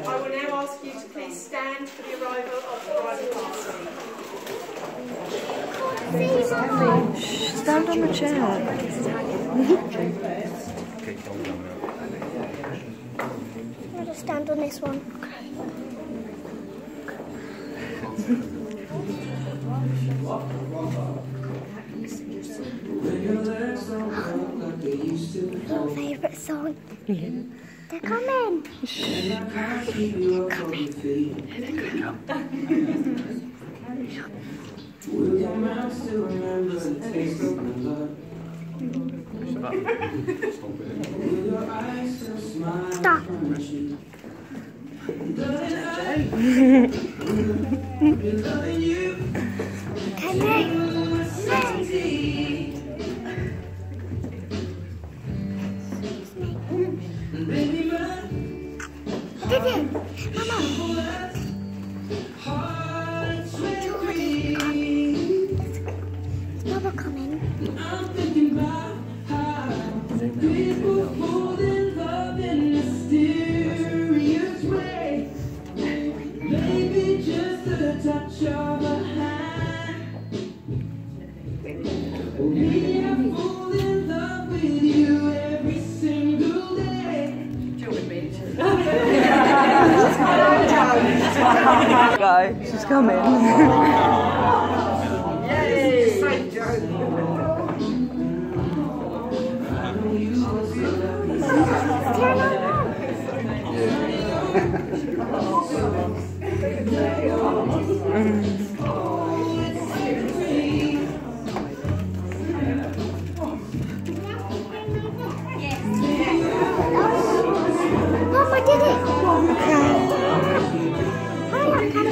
I will now ask you to please stand for the arrival of the bridal party. Shh, stand on the chair. I'll just stand on this one. Your favourite song? Yeah. They're coming. Shh. They're coming. Stop. Mama coming. I'm thinking about how people fall in love in mysterious ways. Maybe just a touch of a hand. Maybe I fall in love with you every single day. Join me. Go, she's coming. Mom, I did it! Hurry up, come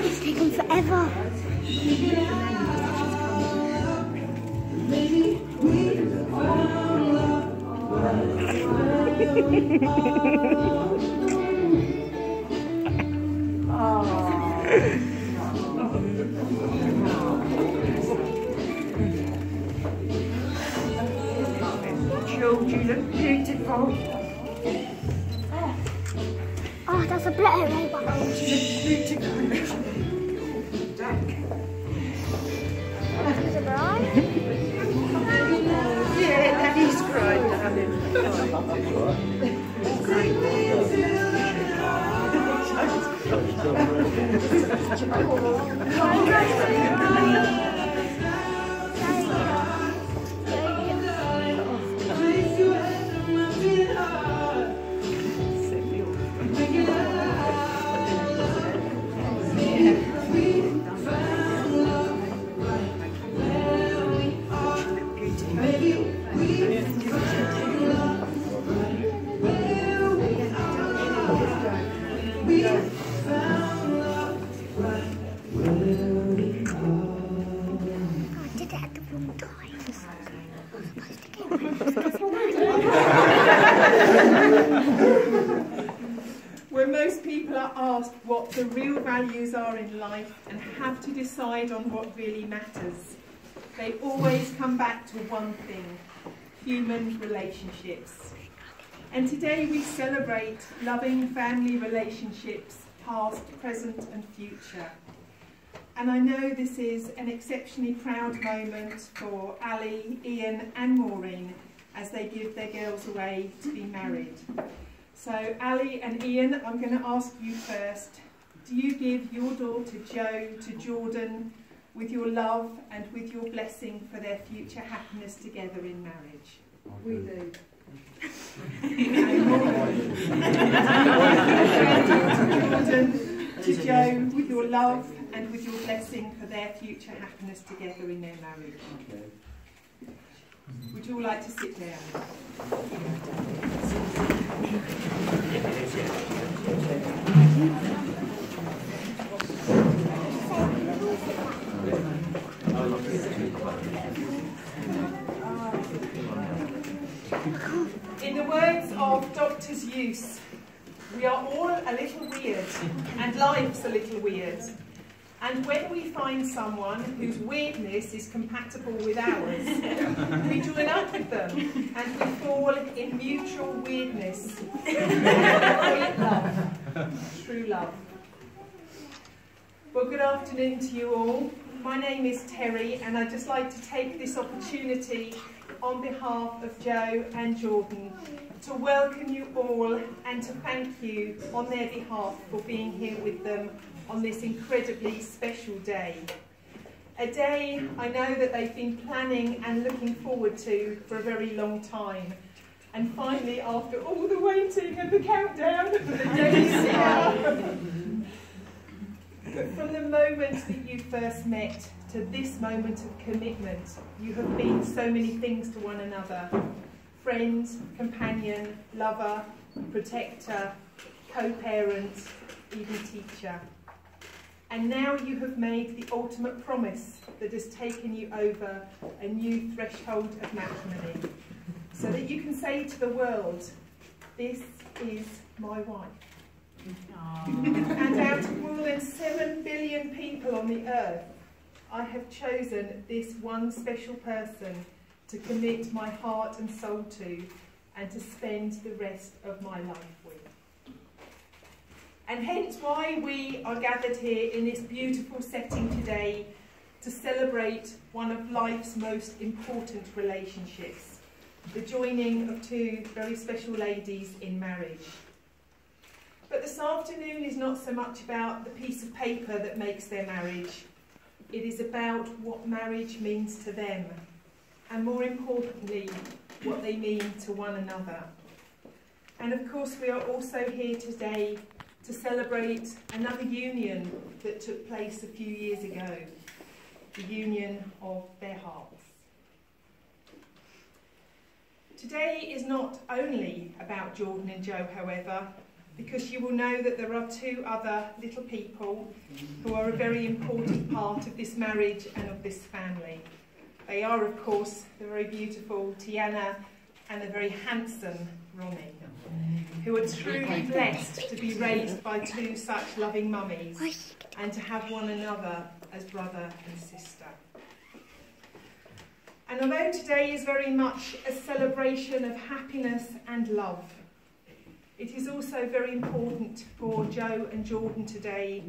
It's taken forever. Jules, you look beautiful. Oh, that's a blur. You look beautiful. Is it right? Yeah, that is great, darling. When most people are asked what the real values are in life and have to decide on what really matters, they always come back to one thing: human relationships. And today we celebrate loving family relationships, past, present and future. And I know this is an exceptionally proud moment for Ali, Ian and Maureen as they give their girls away to be married. So Ali and Ian, I'm going to ask you first, do you give your daughter Jo to Jordan with your love and with your blessing for their future happiness together in marriage? We do. Jordan, to Joe, with your love and with your blessing for their future happiness together in their marriage. Would you all like to sit down? In the words of Dr. Seuss, we are all a little weird, and life's a little weird. And when we find someone whose weirdness is compatible with ours, we join up with them and we fall in mutual weirdness. Love. True love. Well, good afternoon to you all. My name is Terry, and I'd just like to take this opportunity on behalf of Joe and Jordan to welcome you all and to thank you on their behalf for being here with them on this incredibly special day. A day I know that they've been planning and looking forward to for a very long time. And finally, after all the waiting and the countdown, the day is here. But from the moment that you first met to this moment of commitment, you have been so many things to one another. Friend, companion, lover, protector, co-parent, even teacher. And now you have made the ultimate promise that has taken you over a new threshold of matrimony, so that you can say to the world, this is my wife. And out of more than 7 billion people on the earth, I have chosen this one special person to commit my heart and soul to, and to spend the rest of my life with. And hence why we are gathered here in this beautiful setting today to celebrate one of life's most important relationships, the joining of two very special ladies in marriage. But this afternoon is not so much about the piece of paper that makes their marriage. It is about what marriage means to them, and more importantly, what they mean to one another. And of course, we are also here today to celebrate another union that took place a few years ago, the union of their hearts. Today is not only about Jordan and Joe, however, because you will know that there are two other little people who are a very important part of this marriage and of this family. They are, of course, the very beautiful Tiana and the very handsome Ronnie, who are truly blessed to be raised by two such loving mummies and to have one another as brother and sister. And although today is very much a celebration of happiness and love, it is also very important for Joe and Jordan today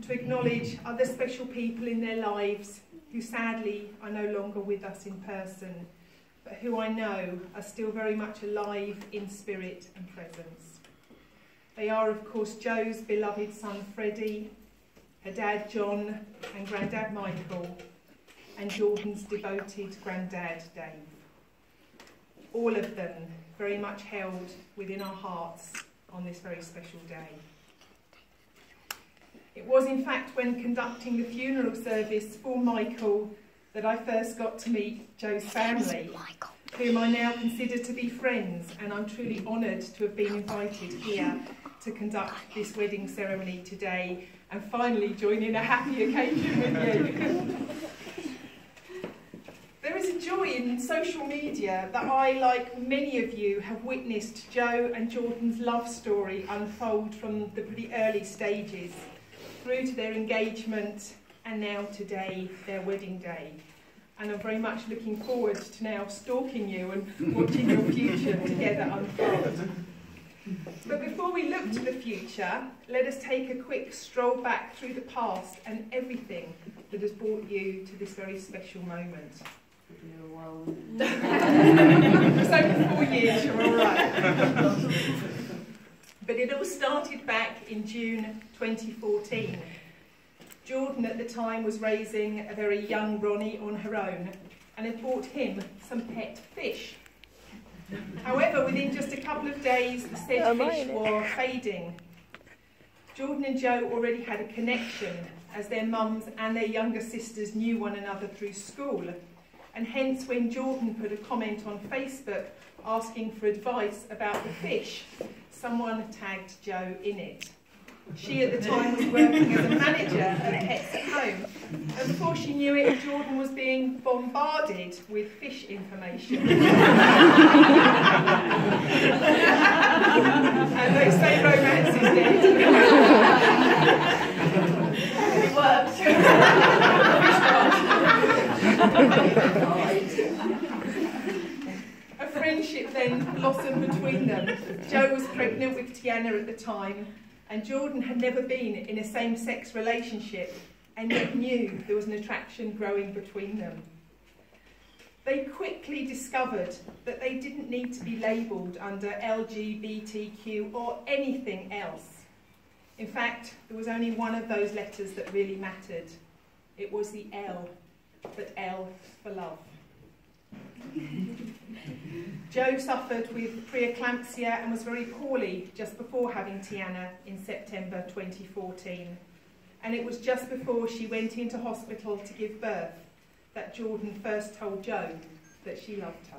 to acknowledge other special people in their lives who sadly are no longer with us in person, but who I know are still very much alive in spirit and presence. They are, of course, Joe's beloved son Freddie, her dad John and granddad Michael, and Jordan's devoted granddad Dave. All of them very much held within our hearts on this very special day. It was in fact when conducting the funeral service for Michael that I first got to meet Joe's family, whom I now consider to be friends, and I'm truly honoured to have been invited here to conduct this wedding ceremony today and finally join in a happy occasion with you. There is a joy in social media that I, like many of you, have witnessed Joe and Jordan's love story unfold from the pretty early stages through to their engagement and now today, their wedding day. And I'm very much looking forward to now stalking you and watching your future together unfold. But before we look to the future, let us take a quick stroll back through the past and everything that has brought you to this very special moment. It's only 4 years, you're all right. But it all started back in June 2014. Jordan at the time was raising a very young Ronnie on her own and had bought him some pet fish. However, within just a couple of days, the said fish were fading. Jordan and Joe already had a connection, as their mums and their younger sisters knew one another through school. And hence, when Jordan put a comment on Facebook asking for advice about the fish, someone tagged Joe in it. She at the time was working as a manager at Pets at Home, and before she knew it, Jordan was being bombarded with fish information. And they say romance is dead. It worked. A friendship then blossomed between them. Joe was pregnant with Tiana at the time, and Jordan had never been in a same-sex relationship and yet knew there was an attraction growing between them. They quickly discovered that they didn't need to be labelled under LGBTQ or anything else. In fact, there was only one of those letters that really mattered. It was the L, but L for love. Joe suffered with preeclampsia and was very poorly just before having Tiana in September 2014. And it was just before she went into hospital to give birth that Jordan first told Joe that she loved her.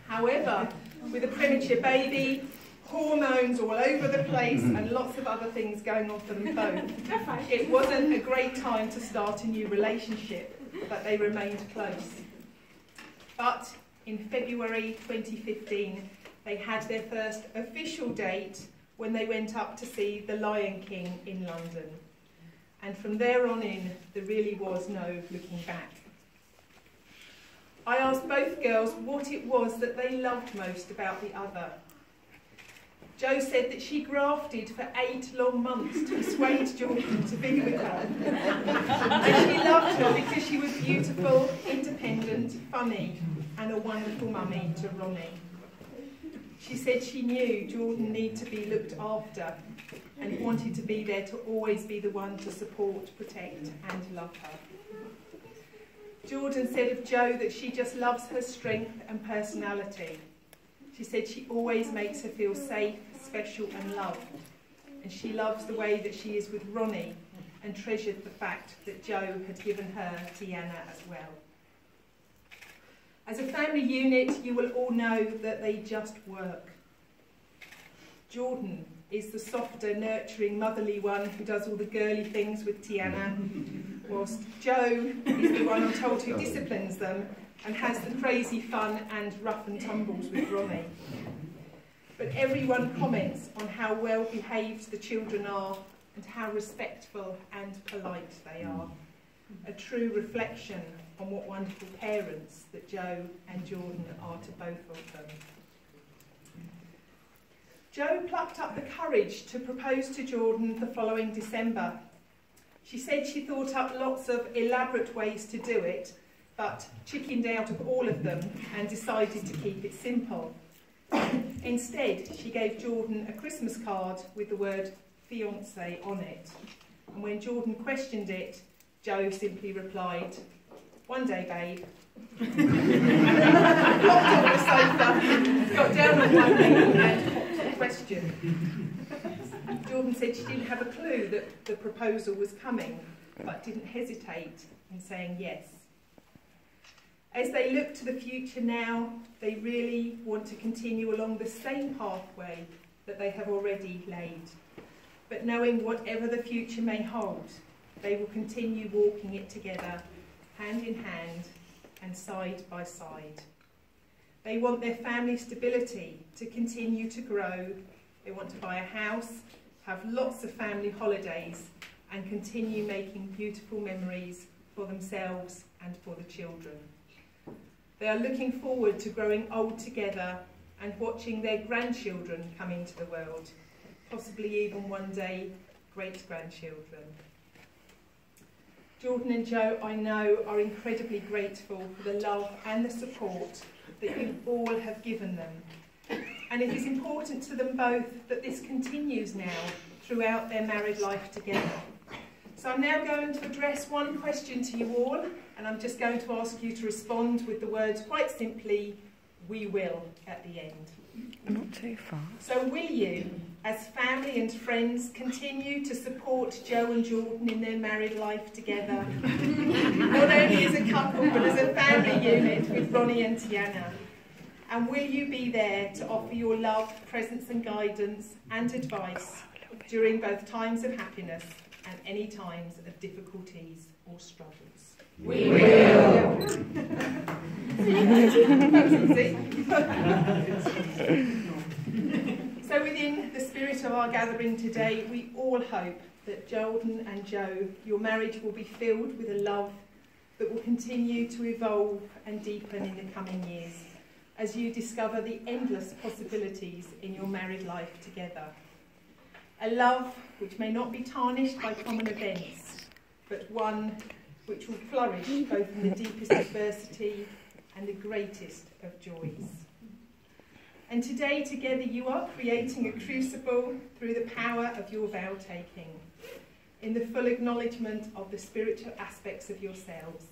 However, with a premature baby, hormones all over the place and lots of other things going on for them both, it wasn't a great time to start a new relationship, but they remained close. But in February 2015, they had their first official date when they went up to see The Lion King in London. And from there on in, there really was no looking back. I asked both girls what it was that they loved most about the other. Jo said that she grafted for 8 long months to persuade Jordan to be with her. And she loved her because she was beautiful, independent, funny, and a wonderful mummy to Ronnie. She said she knew Jordan needed to be looked after and wanted to be there to always be the one to support, protect, and love her. Jordan said of Jo that she just loves her strength and personality. She said she always makes her feel safe, special and loved. And she loves the way that she is with Ronnie and treasured the fact that Jo had given her Tiana as well. As a family unit, you will all know that they just work. Jordan is the softer, nurturing, motherly one who does all the girly things with Tiana, whilst Jo is the one I'm told who disciplines them and has the crazy fun and rough and tumbles with Ronnie. But everyone comments on how well behaved the children are and how respectful and polite they are. A true reflection on what wonderful parents that Jo and Jordan are to both of them. Jo plucked up the courage to propose to Jordan the following December. She said she thought up lots of elaborate ways to do it, but chickened out of all of them and decided to keep it simple. Instead, she gave Jordan a Christmas card with the word fiancé on it. And when Jordan questioned it, Jo simply replied, "One day, babe." Popped on the sofa, got down on one knee and popped the question. Jordan said she didn't have a clue that the proposal was coming, but didn't hesitate in saying yes. As they look to the future now, they really want to continue along the same pathway that they have already laid. But knowing whatever the future may hold, they will continue walking it together, hand in hand and side by side. They want their family stability to continue to grow. They want to buy a house, have lots of family holidays, and continue making beautiful memories for themselves and for the children. They are looking forward to growing old together and watching their grandchildren come into the world, possibly even one day great-grandchildren. Jordan and Jo, I know, are incredibly grateful for the love and the support that you all have given them. And it is important to them both that this continues now throughout their married life together. So I'm now going to address one question to you all, and I'm just going to ask you to respond with the words quite simply, we will at the end. Not too far. So will you, as family and friends, continue to support Joe and Jordan in their married life together? Not only as a couple, but as a family unit with Ronnie and Tiana. And will you be there to offer your love, presence and guidance and advice during both times of happiness and any times of difficulties or struggles? We will. So within the spirit of our gathering today, we all hope that Jordan and Joe, your marriage will be filled with a love that will continue to evolve and deepen in the coming years as you discover the endless possibilities in your married life together. A love which may not be tarnished by common events, but one which will flourish both in the deepest adversity and the greatest of joys. And today, together, you are creating a crucible through the power of your vow-taking, in the full acknowledgement of the spiritual aspects of yourselves,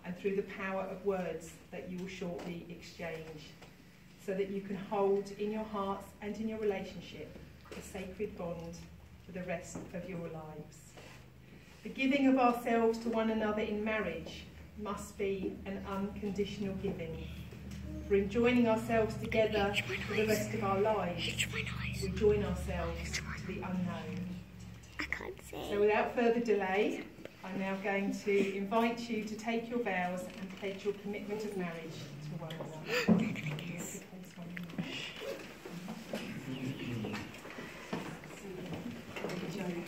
and through the power of words that you will shortly exchange, so that you can hold in your hearts and in your relationship a sacred bond for the rest of your lives. The giving of ourselves to one another in marriage must be an unconditional giving. For in joining ourselves together for the rest of our lives, we join ourselves to the unknown. So without further delay, I'm now going to invite you to take your vows and pledge your commitment of marriage to one another.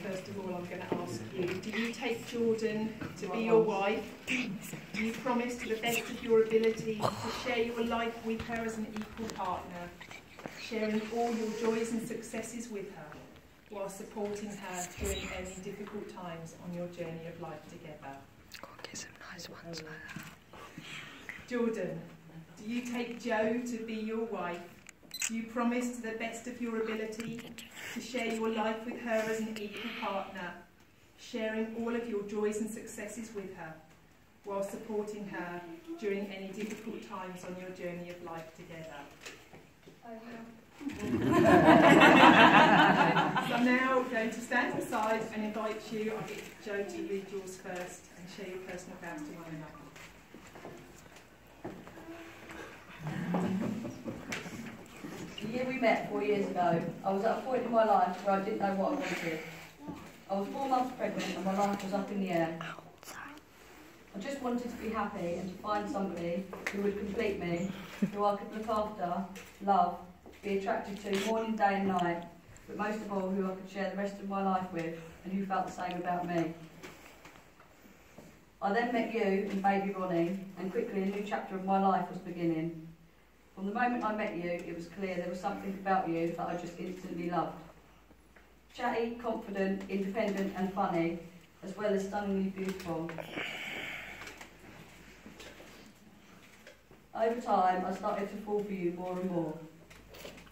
First of all, I'm going to ask you, do you take Jordan to be your wife? Do you promise to the best of your ability to share your life with her as an equal partner, sharing all your joys and successes with her, while supporting her during any difficult times on your journey of life together? Get some nice ones like that. Jordan, do you take Joe to be your wife? Do you promise to the best of your ability to share your life with her as an equal partner, sharing all of your joys and successes with her, while supporting her during any difficult times on your journey of life together? So I'm now going to stand aside and invite you, I'll get Joe to read yours first and share your personal vows to one another. The year we met 4 years ago, I was at a point in my life where I didn't know what I wanted. I was 4 months pregnant and my life was up in the air. I just wanted to be happy and to find somebody who would complete me, who I could look after, love, be attracted to morning, day and night, but most of all who I could share the rest of my life with and who felt the same about me. I then met you and baby Ronnie, and quickly a new chapter of my life was beginning. From the moment I met you, it was clear there was something about you that I just instantly loved. Chatty, confident, independent and funny, as well as stunningly beautiful. Over time, I started to fall for you more and more.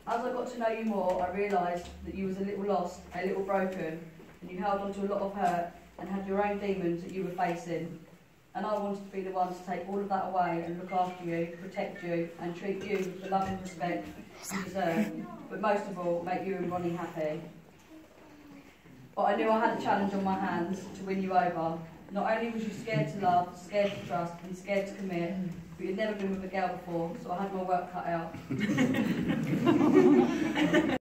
As I got to know you more, I realised that you was a little lost, a little broken, and you held on to a lot of hurt and had your own demons that you were facing. And I wanted to be the one to take all of that away and look after you, protect you, and treat you with the love and respect you deserve, but most of all, make you and Ronnie happy. But I knew I had a challenge on my hands to win you over. Not only was you scared to love, scared to trust, and scared to commit, but you'd never been with a girl before, so I had my work cut out.